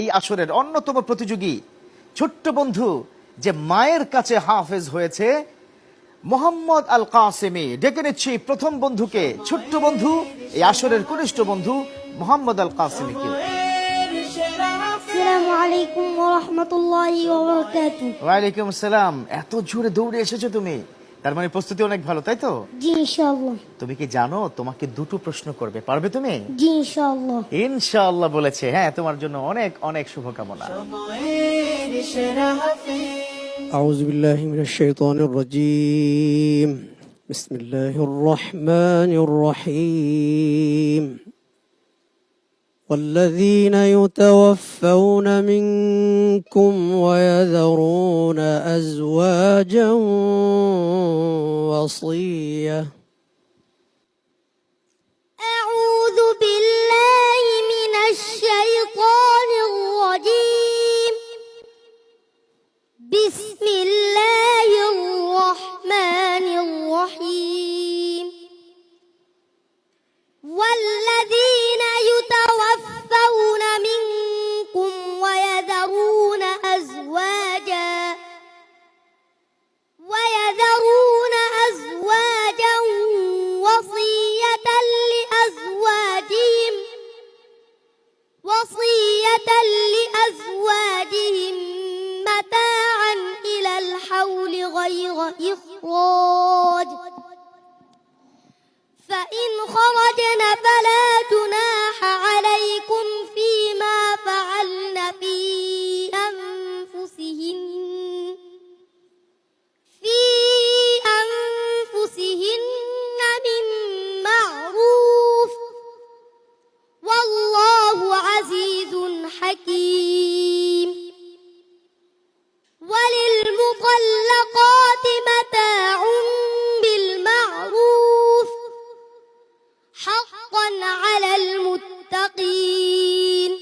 এই আসরের অন্যতম প্রতিযোগী ছোট্ট বন্ধু যে মায়ের কাছে হাফেজ হয়েছে মোহাম্মদ আল কাসেমি। ডেকে নিচ্ছি প্রথম বন্ধুকে, ছোট্ট বন্ধু, এই আসরের কনিষ্ঠ বন্ধু মোহাম্মদ আল কাসেমিকে। আসসালামু আলাইকুম ওয়া রাহমাতুল্লাহি ওয়া বারাকাতুহু। ওয়ালাইকুম আসসালাম। এত জোরে দৌড়ে এসেছো তুমি, তার মানে প্রস্তুতি অনেক ভালো, তাই তো? জি ইনশাআল্লাহ। তুমি কি জানো তোমাকে দুটো প্রশ্ন করবে, পারবে তুমি? জি ইনশাআল্লাহ। ইনশাআল্লাহ বলেছে। হ্যাঁ, তোমার জন্য অনেক অনেক শুভকামনা। أعوذ بالله من الشيطان الرجيم. بسم الله الرحمن الرحيم. والذين يتوفون منكم ويذرون أزواجا وصية أعوذ بالله من الشيطان الرجيم. بسم الله الرحمن الرحيم. والذين يتوفون منكم ويذرون أزواجا وصية لأزواجهم متاعا إلى الحول غير إخراج، فإن خرجن فلا جناح عليكم فيما فعلن في أنفسهن من معروف، والله عزيز حكيم. وللمطلقات متاع بالمعروف حقا على المتقين،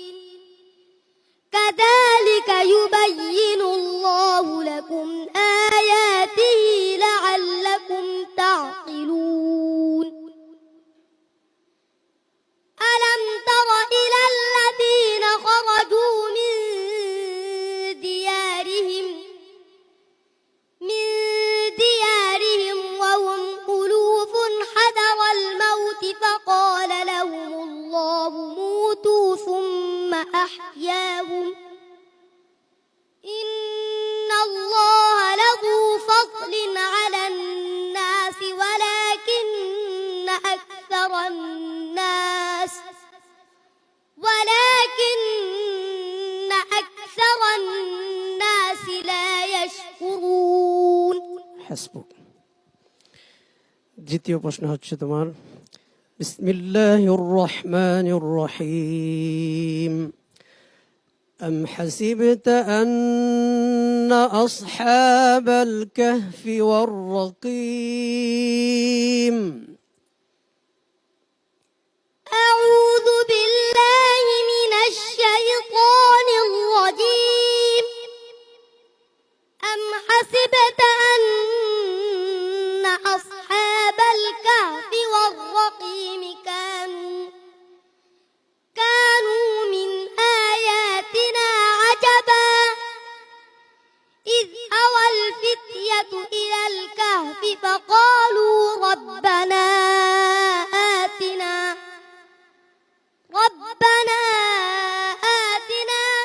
كذلك يبين الله لكم آياته لعلكم تعقلون. ألم تر إلى الذين خرجوا من ديارهم وهم ألوف حذر الموت فقال لهم الله موتوا ثم أحياهم، إن الله لذو فضل على الناس ولكن أكثر الناس لا يشكرون. حسبك. দ্বিতীয় প্রশ্ন হচ্ছে তোমার বিসমিল্লাহির রহমানির রহিম أم حسبت أن أصحاب الكهف والرقيم أعوذ بالله من الشيطان الرجيم. أم حسبت أن أصحاب الكهف والرقيم كانوا من آياتنا عجبا، إذ أوى الفتية إلى الكهف فقالوا ربنا آتنا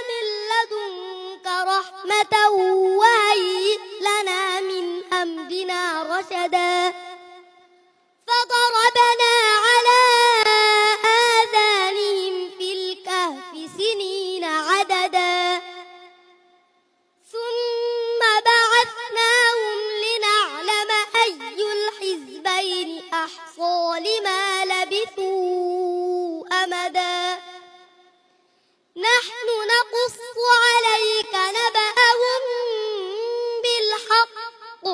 من لدنك رحمة وهيئ لنا من أمرنا رشدا، فضربنا على آذانهم في الكهف سنين عددا، ثم بعثناهم لنعلم أي الحزبين أحصى لما لبثوا أمدا، نحن نقص عليك نبأهم بالحق،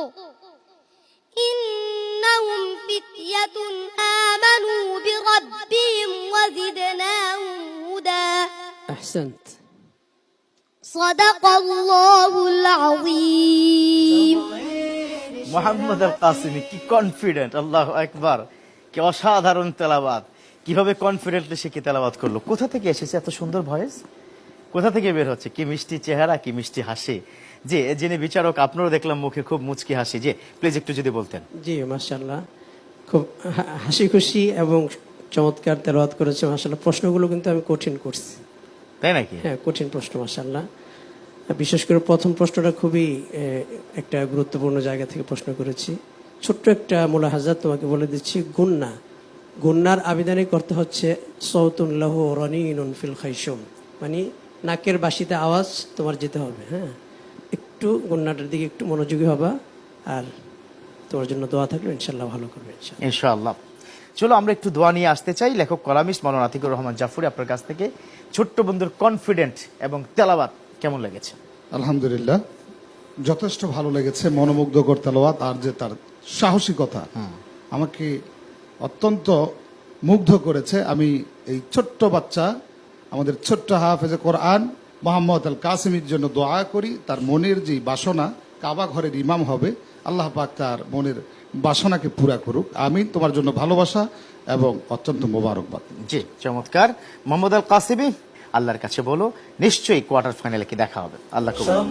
إنهم فتية آمنوا بربهم وزدناهم هدى. أحسنت. صدق الله العظيم. মোহাম্মদ আল কাসেমি কি কনফিডেন্ট! আল্লাহু আকবার, কি অসাধারণ তেলাওয়াত! কিভাবে কনফিডেন্টলি সে কি তেলাওয়াত করলো! কোথা থেকে এসেছে এত সুন্দর ভয়েস! কোথা থেকে বের হচ্ছে? কি মিষ্টি চেহারা, কি মিষ্টি হাসি। যে যিনি বিচারক, আপনারও দেখলাম মুখে খুব মুচকি হাসি। যে প্লিজ একটু যদি বলতেন। জি মাশাআল্লাহ, খুব হাসি খুশি এবং চমৎকার তেলাওয়াত করেছে মাশাআল্লাহ। প্রশ্নগুলো কিন্তু আমি কঠিন করছি। তাই নাকি? হ্যাঁ, কঠিন প্রশ্ন মাশাআল্লাহ। বিশেষ করে প্রথম প্রশ্নটা খুবই একটা গুরুত্বপূর্ণ জায়গা থেকে প্রশ্ন করেছি। ছোট্ট একটা মুলাহাজা তোমাকে বলে দিচ্ছি। গুন্না, গুন্নার আবিধানিক অর্থ হচ্ছে সৌতুন লাহু রানিনুন ফিল খাইশুম, মানে নাকের বাঁশিতে আওয়াজ তোমার যেতে হবে। হ্যাঁ, একটু গুন্নাটার দিকে একটু মনোযোগী হবা, আর তোমার জন্য দোয়া থাকলো, ইনশাল্লাহ ভালো করবে ইনশাল্লাহ। ইনশাআল্লাহ। চলো আমরা একটু দোয়া নিয়ে আসতে চাই। লেখক কলামিস্ট মাওলানা আতিকুর রহমান জাফরি, আপনার কাছ থেকে ছোট্ট বন্ধুর কনফিডেন্ট এবং তেলাওয়াত কেমন লেগেছে? আলহামদুলিল্লাহ, যথেষ্ট ভালো লেগেছে। মনোমুগ্ধকর তেলাওয়াত, আর যে তার সাহসিকতা আমাকে অত্যন্ত মুগ্ধ করেছে। আমি এই ছোট্ট বাচ্চা, আমাদের ছোট্ট হাফেজে কোরআন মোহাম্মদ আল কাসেমির জন্য দোয়া করি। তার মনের যে বাসনা, কাবা ঘরের ইমাম হবে, আল্লাহ পাক তার মনের বাসনাকে পুরা করুক। আমিন। তোমার জন্য ভালোবাসা এবং অত্যন্ত মোবারকবাদ। জি, চমৎকার। মোহাম্মদ আল কাসেমি, আল্লাহর কাছে বলো নিশ্চয়ই কোয়ার্টার ফাইনালে কি দেখা হবে। আল্লাহ কবুল করুন।